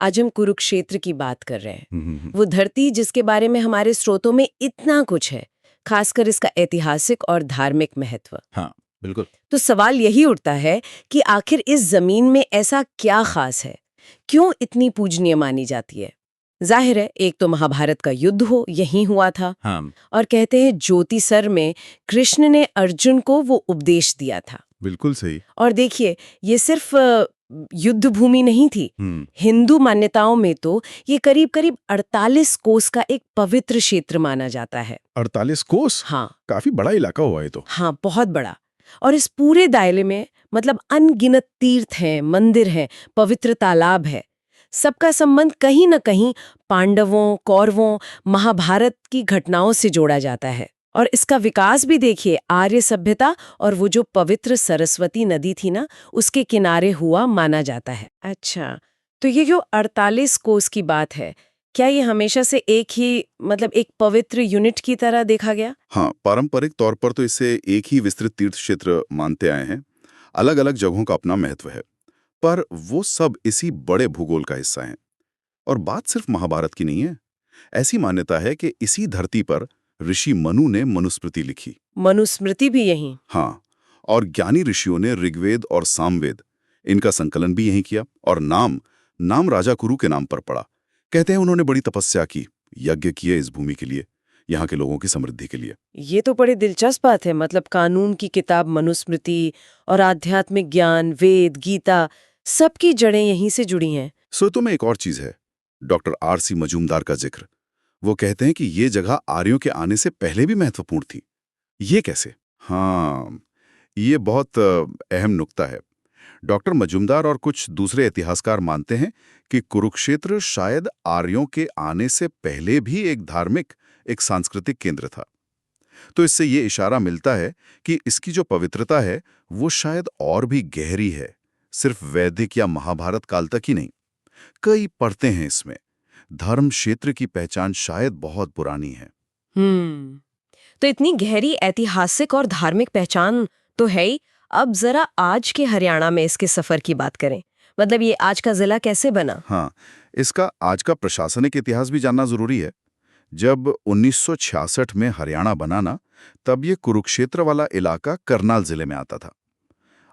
आज हम कुरुक्षेत्र की बात कर रहे हैं। वो धरती जिसके बारे में हमारे स्रोतों में इतना कुछ है, खासकर इसका ऐतिहासिक और धार्मिक महत्व। हाँ, बिल्कुल। तो सवाल यही उठता है कि आखिर इस जमीन में ऐसा क्या खास है, क्यों इतनी पूजनीय मानी जाती है। जाहिर है, एक तो महाभारत का युद्ध यहीं हुआ था। हाँ, और कहते हैं ज्योतिसर में कृष्ण ने अर्जुन को वो उपदेश दिया था। बिल्कुल सही। और देखिए, ये सिर्फ युद्ध भूमि नहीं थी। हम्म। हिंदू मान्यताओं में तो ये करीब करीब 48 कोस का एक पवित्र क्षेत्र माना जाता है। 48 कोस? हाँ काफी बड़ा इलाका हुआ है तो। हाँ, बहुत बड़ा। और इस पूरे दायरे में मतलब अनगिनत तीर्थ हैं, मंदिर हैं, पवित्र तालाब है। सबका संबंध कहीं न कहीं पांडवों, कौरवों, महाभारत की घटनाओं से जोड़ा जाता है। और इसका विकास भी देखिए, आर्य सभ्यता और वो जो पवित्र सरस्वती नदी थी ना, उसके किनारे हुआ माना जाता है। अच्छा, तो ये जो 48 कोस की बात है, क्या ये हमेशा से एक ही मतलब एक पवित्र यूनिट की तरह देखा गया? हाँ, पारंपरिक तौर पर तो इसे एक ही विस्तृत तीर्थ क्षेत्र मानते आए हैं। अलग अलग जगहों का अपना महत्व है, पर वो सब इसी बड़े भूगोल का हिस्सा हैं। और बात सिर्फ महाभारत की नहीं है। ऐसी मान्यता है कि इसी धरती पर ऋषि मनु ने मनुस्मृति लिखी। मनुस्मृति भी यहीं? हाँ, और ज्ञानी ऋषियों ने ऋग्वेद और सामवेद, इनका संकलन भी यहीं किया। और नाम राजा कुरु के नाम पर पड़ा। कहते हैं उन्होंने बड़ी तपस्या की, यज्ञ किए इस भूमि के लिए, यहाँ के लोगों की समृद्धि के लिए। ये तो बड़ी दिलचस्प बात है। मतलब कानून की किताब मनुस्मृति और आध्यात्मिक ज्ञान, वेद, गीता, सबकी जड़ें यहीं से जुड़ी हैं। स्रोतों में एक और चीज है, डॉक्टर आर.सी. मजूमदार का जिक्र। वो कहते हैं कि ये जगह आर्यों के आने से पहले भी महत्वपूर्ण थी। ये कैसे? हाँ, ये बहुत अहम नुक्ता है। डॉक्टर मजूमदार और कुछ दूसरे इतिहासकार मानते हैं कि कुरुक्षेत्र शायद आर्यों के आने से पहले भी एक धार्मिक, एक सांस्कृतिक केंद्र था। तो इससे ये इशारा मिलता है कि इसकी जो पवित्रता है वो शायद और भी गहरी है, सिर्फ वैदिक या महाभारत काल तक ही नहीं। कई परतें हैं इसमें। धर्म क्षेत्र की पहचान शायद बहुत पुरानी है। तो इतनी गहरी ऐतिहासिक और धार्मिक पहचान तो है ही। अब जरा आज के हरियाणा में इसके सफर की बात करें। मतलब ये आज का जिला कैसे बना? हाँ, इसका आज का प्रशासनिक इतिहास भी जानना जरूरी है। जब 1966 में हरियाणा बना ना, तब ये कुरुक्षेत्र वाला इलाका करनाल जिले में आता था।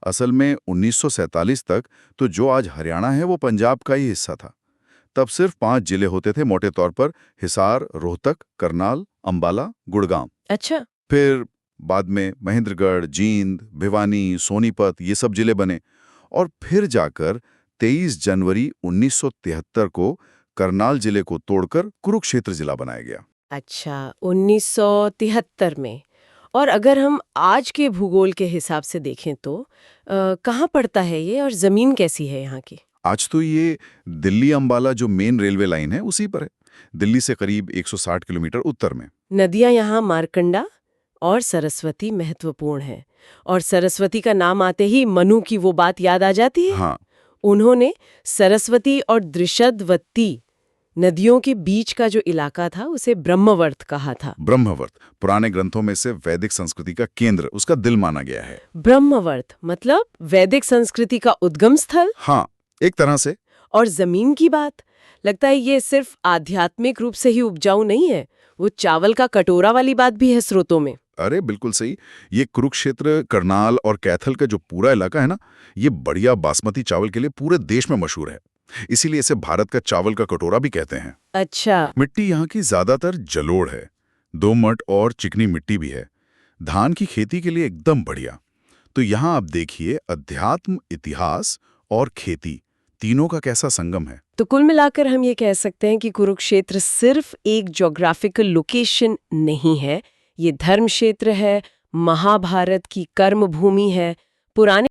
असल में 1947 तक तो जो आज हरियाणा है वो पंजाब का ही हिस्सा था। तब सिर्फ 5 जिले होते थे मोटे तौर पर: हिसार, रोहतक, करनाल, अंबाला, गुड़गांव। अच्छा। फिर बाद में महेंद्रगढ़, जींद, भिवानी, सोनीपत, ये सब जिले बने। और फिर जाकर 23 जनवरी 1973 को करनाल जिले को तोड़कर कुरुक्षेत्र जिला बनाया गया। अच्छा, 1973 में। और अगर हम आज के भूगोल के हिसाब से देखें तो कहाँ पड़ता है ये और जमीन कैसी है यहाँ की? आज तो ये दिल्ली अंबाला जो मेन रेलवे लाइन है उसी पर है। दिल्ली से करीब 160 किलोमीटर उत्तर में। नदियाँ यहाँ मार्कंडा और सरस्वती महत्वपूर्ण है। और सरस्वती का नाम आते ही मनु की वो बात याद आ जाती है। हाँ, उन्होंने सरस्वती और दृशदवती नदियों के बीच का जो इलाका था उसे ब्रह्मवर्त कहा था। ब्रह्मवर्त पुराने ग्रंथों में से वैदिक संस्कृति का केंद्र, उसका दिल माना गया है। ब्रह्मवर्त मतलब वैदिक संस्कृति का उद्गम स्थल। हाँ, एक तरह से। और जमीन की बात, लगता है ये सिर्फ आध्यात्मिक रूप से ही उपजाऊ नहीं है, वो चावल का कटोरा वाली बात भी है स्रोतों में। अरे बिल्कुल सही। ये कुरुक्षेत्र, करनाल और कैथल का जो पूरा इलाका है ना, ये बढ़िया बासमती चावल के लिए पूरे देश में मशहूर है। इसीलिए इसे भारत का चावल का कटोरा भी कहते हैं। अच्छा। मिट्टी यहाँ की ज्यादातर जलोढ़ है, दोमट और चिकनी मिट्टी भी है। धान की खेती के लिए एकदम बढ़िया। तो यहाँ आप देखिए, अध्यात्म, इतिहास और खेती, तीनों का कैसा संगम है। तो कुल मिलाकर हम ये कह सकते हैं कि कुरुक्षेत्र सिर्फ एक ज्योग्राफिकल लोकेशन नहीं है, ये धर्म क्षेत्र है, महाभारत की कर्म भूमि है, पुराने